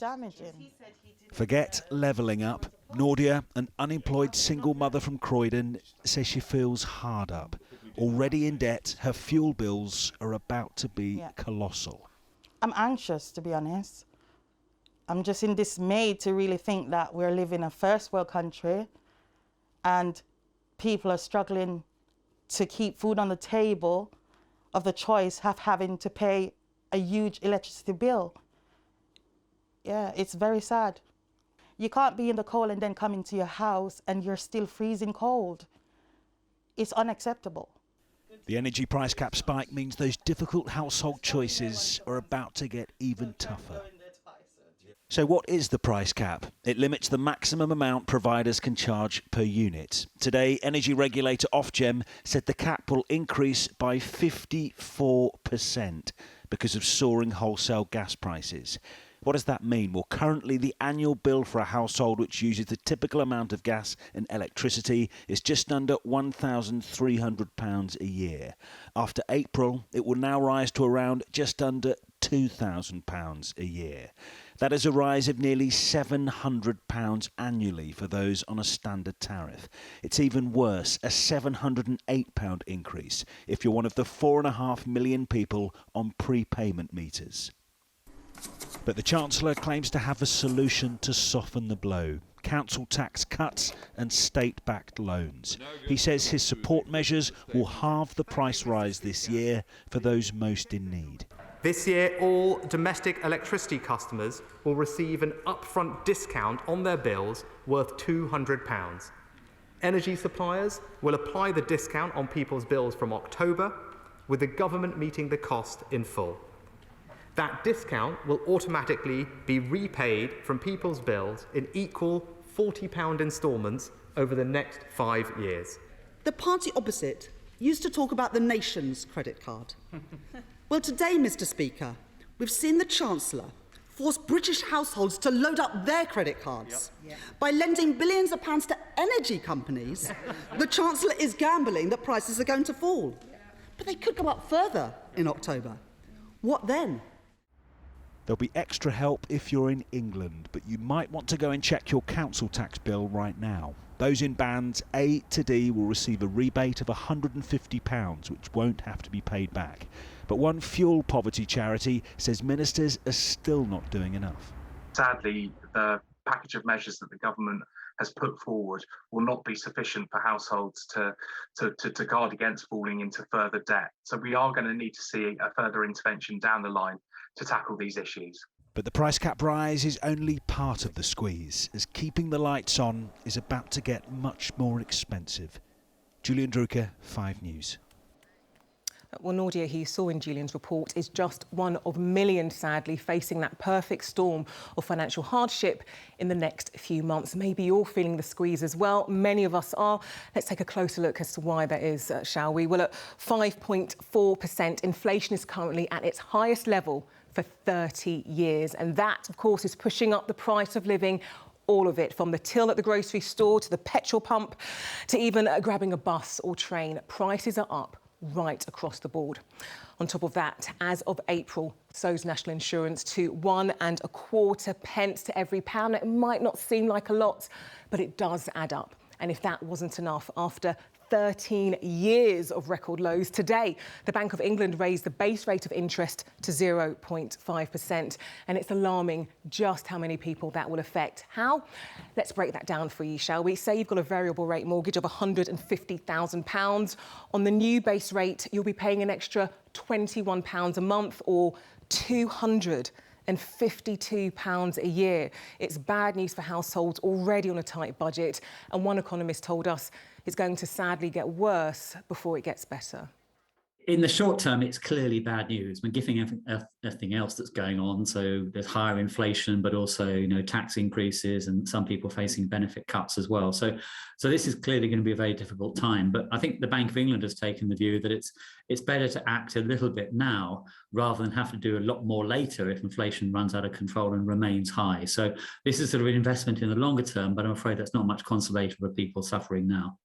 damaging. Forget levelling up. Nordia, an unemployed single mother from Croydon, says she feels hard up. Already in debt, her fuel bills are about to be colossal. I'm anxious, to be honest. I'm just in dismay to really think that we're living in a first world country and people are struggling to keep food on the table of the choice of having to pay a huge electricity bill. Yeah, it's very sad. You can't be in the cold and then come into your house and you're still freezing cold. It's unacceptable. The energy price cap spike means those difficult household choices are about to get even tougher. So what is the price cap? It limits the maximum amount providers can charge per unit. Today, energy regulator Ofgem said the cap will increase by 54% because of soaring wholesale gas prices. What does that mean? Well, currently the annual bill for a household which uses the typical amount of gas and electricity is just under £1,300 a year. After April, it will now rise to around just under £2,000 a year. That is a rise of nearly £700 annually for those on a standard tariff. It's even worse, a £708 increase if you're one of the 4.5 million people on prepayment meters. But the Chancellor claims to have a solution to soften the blow. Council tax cuts and state-backed loans. He says his support measures will halve the price rise this year for those most in need. This year, all domestic electricity customers will receive an upfront discount on their bills worth £200. Energy suppliers will apply the discount on people's bills from October, with the government meeting the cost in full. That discount will automatically be repaid from people's bills in equal £40 instalments over the next 5 years. The party opposite used to talk about the nation's credit card. Well, today, Mr. Speaker, we've seen the Chancellor force British households to load up their credit cards. By lending billions of pounds to energy companies, the Chancellor is gambling that prices are going to fall. But they could go up further in October. What then? There'll be extra help if you're in England, but you might want to go and check your council tax bill right now. Those in bands A to D will receive a rebate of £150, which won't have to be paid back. But one fuel poverty charity says ministers are still not doing enough. Sadly, the package of measures that the government has put forward will not be sufficient for households to guard against falling into further debt. So we are going to need to see a further intervention down the line to tackle these issues. But the price cap rise is only part of the squeeze, as keeping the lights on is about to get much more expensive. Julian Druker, 5 News. Well, Nordia, he saw in Julian's report, is just one of millions, sadly, facing that perfect storm of financial hardship in the next few months. Maybe you're feeling the squeeze as well. Many of us are. Let's take a closer look as to why that is, shall we? Well, at 5.4%, inflation is currently at its highest level for 30 years. And that, of course, is pushing up the price of living. All of it, from the till at the grocery store to the petrol pump to even grabbing a bus or train. Prices are up right across the board. On top of that, as of April, so's national insurance to 1.25 pence to every pound. It might not seem like a lot, but it does add up. And if that wasn't enough, after 13 years of record lows, today the Bank of England raised the base rate of interest to 0.5%. And it's alarming just how many people that will affect. How? Let's break that down for you, shall we? Say you've got a variable rate mortgage of £150,000. On the new base rate, you'll be paying an extra £21 a month, or £252 a year. It's bad news for households already on a tight budget. And one economist told us it's going to sadly get worse before it gets better. In the short term, it's clearly bad news. When given everything else that's going on, so there's higher inflation, but also tax increases, and some people facing benefit cuts as well. So this is clearly going to be a very difficult time. But I think the Bank of England has taken the view that it's better to act a little bit now rather than have to do a lot more later if inflation runs out of control and remains high. So this is sort of an investment in the longer term, but I'm afraid that's not much consolation for people suffering now.